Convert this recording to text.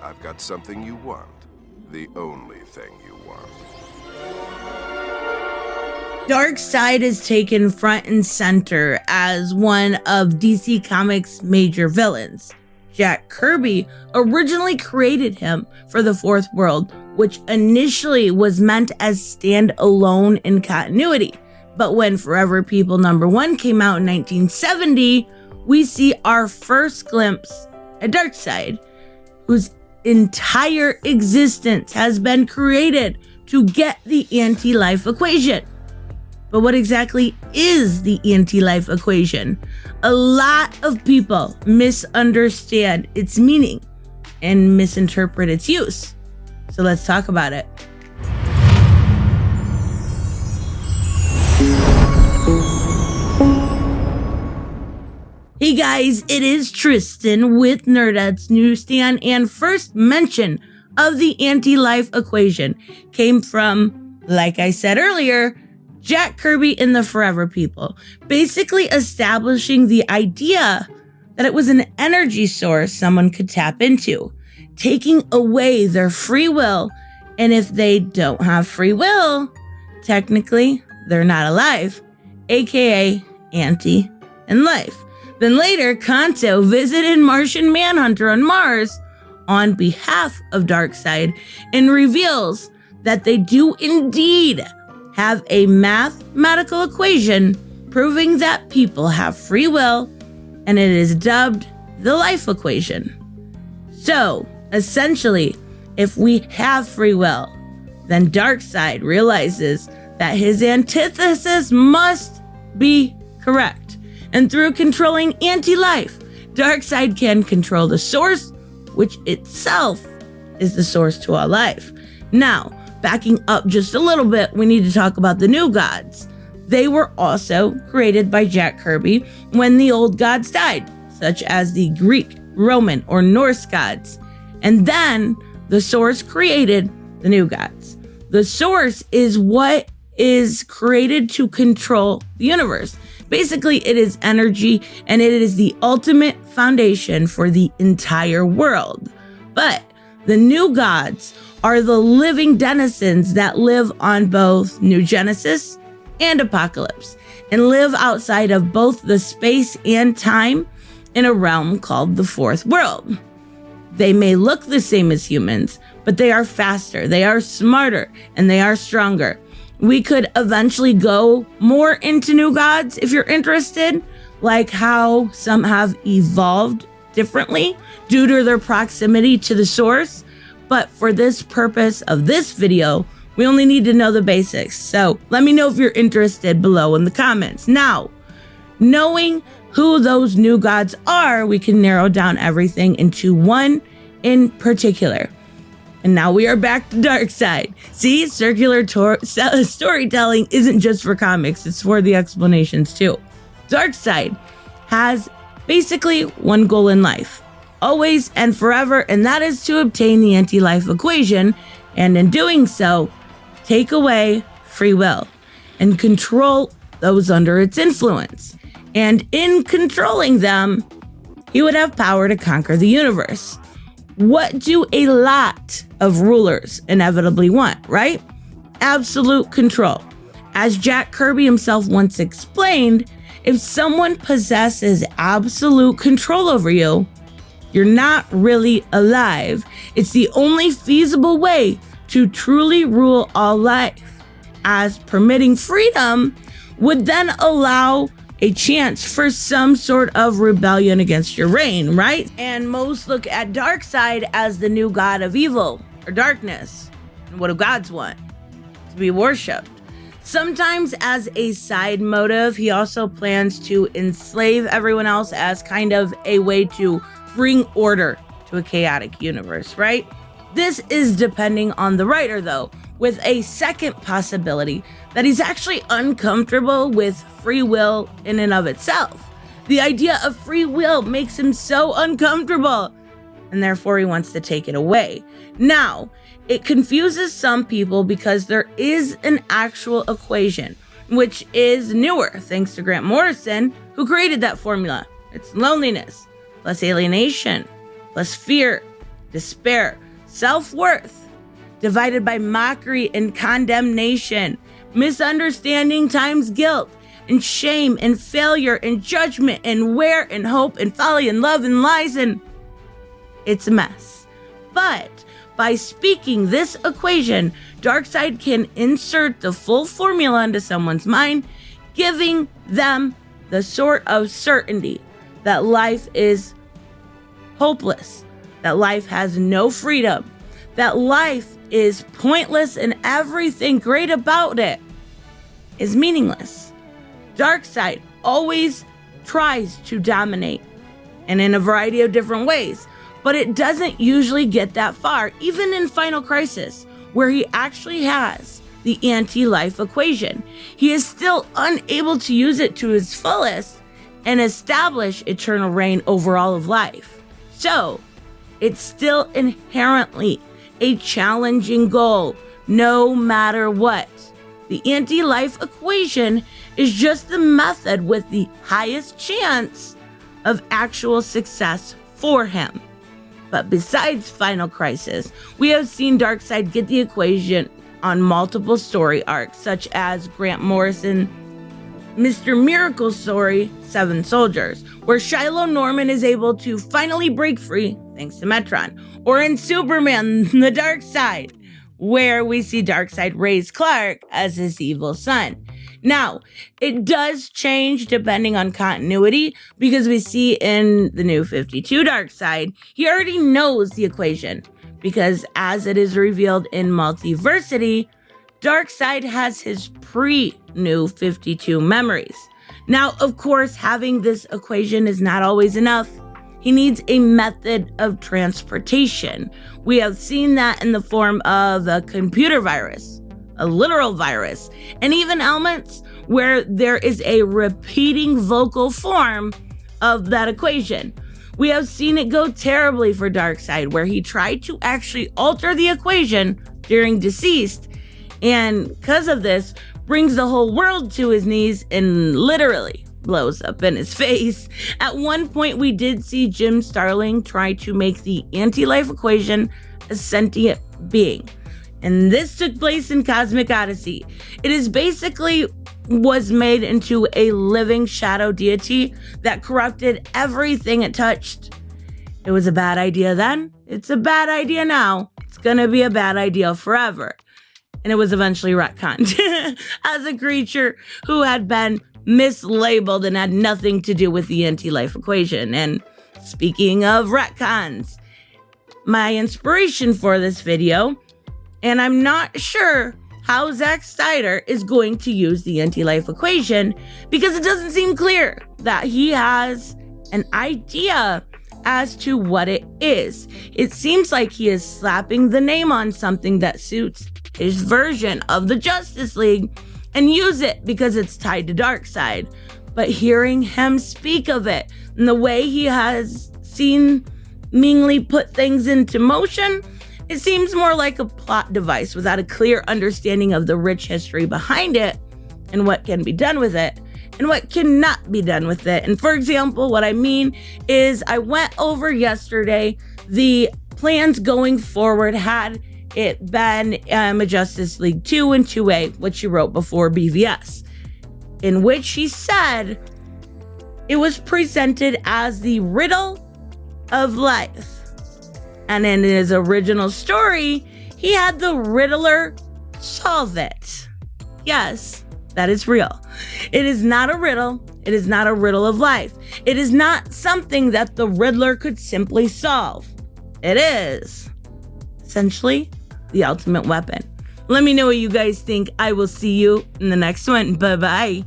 I've got something you want. The only thing you want. Darkseid is taken front and center as one of DC Comics' major villains. Jack Kirby originally created him for the Fourth World, which initially was meant as standalone in continuity. But when Forever People #1 came out in 1970, we see our first glimpse at Darkseid, whose entire existence has been created to get the anti-life equation. But what exactly is the anti-life equation? A lot of people misunderstand its meaning and misinterpret its use. So let's talk about it. Hey guys, it is Tristan with Nerdette's Newsstand, and first mention of the anti-life equation came from, like I said earlier, Jack Kirby in the Forever People, basically establishing the idea that it was an energy source someone could tap into, taking away their free will, and if they don't have free will, technically they're not alive, aka anti and life. Then later, Kanto visited Martian Manhunter on Mars on behalf of Darkseid and reveals that they do indeed have a mathematical equation proving that people have free will, and it is dubbed the life equation. So, essentially, if we have free will, then Darkseid realizes that his antithesis must be correct. And through controlling anti-life, Darkseid can control the source, which itself is the source to all life. Now, backing up just a little bit, we need to talk about the new gods. They were also created by Jack Kirby when the old gods died, such as the Greek, Roman, or Norse gods. And then the source created the new gods. The source is what is created to control the universe. Basically, it is energy, and it is the ultimate foundation for the entire world. But the new gods are the living denizens that live on both New Genesis and Apocalypse, and live outside of both the space and time in a realm called the Fourth World. They may look the same as humans, but they are faster, they are smarter, and they are stronger. We could eventually go more into new gods if you're interested, like how some have evolved differently due to their proximity to the source. But for this purpose of this video, we only need to know the basics. So let me know if you're interested below in the comments. Now, knowing who those new gods are, we can narrow down everything into one in particular. And now we are back to Darkseid. See, circular storytelling isn't just for comics, it's for the explanations too. Darkseid has basically one goal in life, always and forever, and that is to obtain the anti-life equation, and in doing so, take away free will and control those under its influence. And in controlling them, he would have power to conquer the universe. What do a lot of rulers inevitably want, right? Absolute control. As Jack Kirby himself once explained, if someone possesses absolute control over you, you're not really alive. It's the only feasible way to truly rule all life, as permitting freedom would then allow a chance for some sort of rebellion against your reign, right? And most look at Darkseid as the new god of evil or darkness. And what do gods want? To be worshipped. Sometimes as a side motive, he also plans to enslave everyone else as kind of a way to bring order to a chaotic universe, right? This is depending on the writer though, with a second possibility that he's actually uncomfortable with free will in and of itself. The idea of free will makes him so uncomfortable, and therefore he wants to take it away. Now, it confuses some people because there is an actual equation, which is newer thanks to Grant Morrison, who created that formula. It's loneliness plus alienation plus fear despair, self-worth, divided by mockery and condemnation, misunderstanding times guilt, and shame and failure and judgment and wear and hope and folly and love and lies, and it's a mess. But by speaking this equation, Darkseid can insert the full formula into someone's mind, giving them the sort of certainty that life is hopeless, that life has no freedom, that life is pointless and everything great about it is meaningless. Darkseid always tries to dominate, and in a variety of different ways, but it doesn't usually get that far, even in Final Crisis, where he actually has the anti-life equation. He is still unable to use it to his fullest and establish eternal reign over all of life. So, it's still inherently a challenging goal, no matter what. The anti-life equation is just the method with the highest chance of actual success for him. But besides Final Crisis, we have seen Darkseid get the equation on multiple story arcs, such as Grant Morrison's Mr. Miracle's story, Seven Soldiers, where Shiloh Norman is able to finally break free thanks to Metron, or in Superman, The Darkseid, where we see Darkseid raise Clark as his evil son. Now, it does change depending on continuity, because we see in the New 52 Darkseid, he already knows the equation, because as it is revealed in Multiversity, Darkseid has his pre-New 52 memories. Now, of course, having this equation is not always enough. He needs a method of transportation. We have seen that in the form of a computer virus, a literal virus, and even elements where there is a repeating vocal form of that equation. We have seen it go terribly for Darkseid, where he tried to actually alter the equation during Deceased, and because of this, brings the whole world to his knees and literally blows up in his face. At one point, we did see Jim Starling try to make the anti-life equation a sentient being. And this took place in Cosmic Odyssey. It is basically was made into a living shadow deity that corrupted everything it touched. It was a bad idea then. It's a bad idea now. It's gonna be a bad idea forever. And it was eventually retconned as a creature who had been mislabeled and had nothing to do with the anti-life equation. And speaking of retcons, my inspiration for this video, and I'm not sure how Zack Snyder is going to use the anti-life equation, because it doesn't seem clear that he has an idea as to what it is. It seems like he is slapping the name on something that suits his version of the Justice League and use it because it's tied to Darkseid. But hearing him speak of it and the way he has seemingly put things into motion, it seems more like a plot device without a clear understanding of the rich history behind it and what can be done with it and what cannot be done with it. And for example, what I mean is I went over yesterday the plans going forward had it been a Justice League 2 and 2A, which she wrote before BVS, in which she said it was presented as the riddle of life. And in his original story, he had the Riddler solve it. Yes, that is real. It is not a riddle. It is not a riddle of life. It is not something that the Riddler could simply solve. It is essentially the ultimate weapon. Let me know what you guys think. I will see you in the next one. Bye-bye.